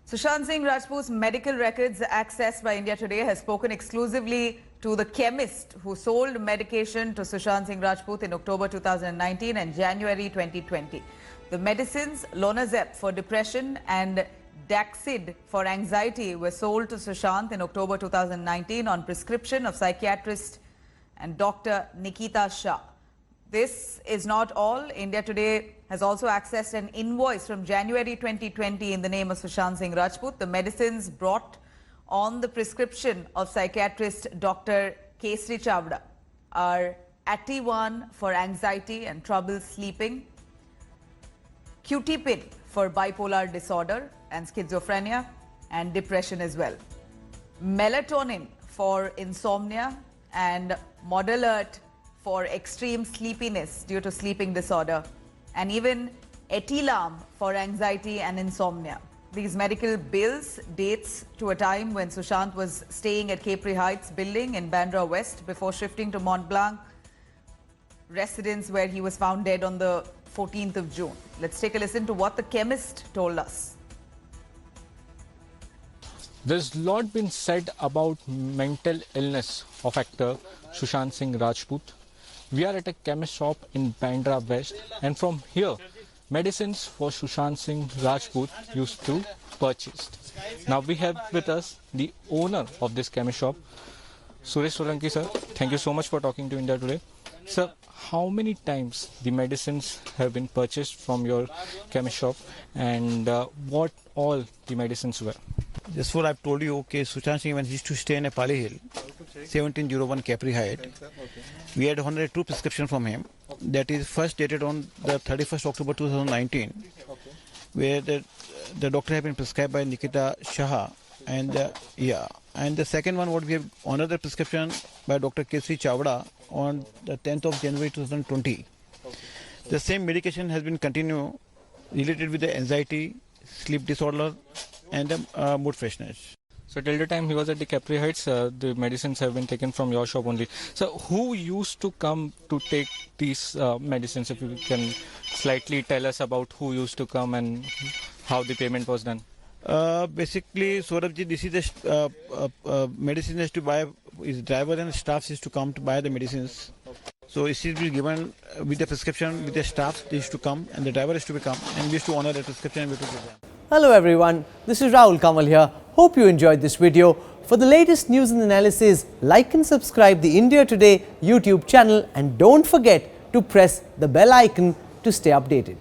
Sushant Singh Rajput's medical records accessed by India Today has spoken exclusively to the chemist who sold medication to Sushant Singh Rajput in October 2019 and January 2020. The medicines Lonazep for depression and Daxid for anxiety were sold to Sushant in October 2019 on prescription of psychiatrist and Dr. Nikita Shah. This is not all. India Today has also accessed an invoice from January 2020 in the name of Sushant Singh Rajput. The medicines brought on the prescription of psychiatrist Dr. Kesri Chavda are Ativan for anxiety and trouble sleeping, Qutipin for bipolar disorder and schizophrenia and depression as well, melatonin for insomnia and Modalert for extreme sleepiness due to sleeping disorder, and even Etilam for anxiety and insomnia. These medical bills dates to a time when Sushant was staying at Capri Heights building in Bandra West before shifting to Mont Blanc residence, where he was found dead on the 14th of June. Let's take a listen to what the chemist told us. There's a lot been said about mental illness of actor Sushant Singh Rajput. We are at a chemist shop in Bandra West, and from here, medicines for Sushant Singh Rajput used to purchased. Now we have with us the owner of this chemist shop, Suresh Solanki sir. Thank you so much for talking to India Today. Sir, how many times the medicines have been purchased from your chemist shop, and what all the medicines were? Just what I've told you, okay, Sushant Singh, when he used to stay in a Pali Hill, 1701 Capri Heights, we had 102 prescription from him. That is first dated on the 31st October 2019, where the doctor had been prescribed by Nikita Shah, and the second one, what we have honored the prescription by Dr. Kesri Chavda on the 10th of January 2020. The same medication has been continued related with the anxiety, sleep disorder, and the mood freshness. So till the time he was at the Capri Heights, the medicines have been taken from your shop only. So who used to come to take these medicines? If you can slightly tell us about who used to come and how the payment was done. Basically, Saurabh ji, this is the medicine has to buy, his driver and staff is to come to buy the medicines. So it is given with the prescription, with the staff, they used to come and the driver is to come, and we used to honor the prescription and we took them. Hello everyone, this is Rahul Kamal here. Hope you enjoyed this video. For the latest news and analysis, like and subscribe the India Today YouTube channel, and don't forget to press the bell icon to stay updated.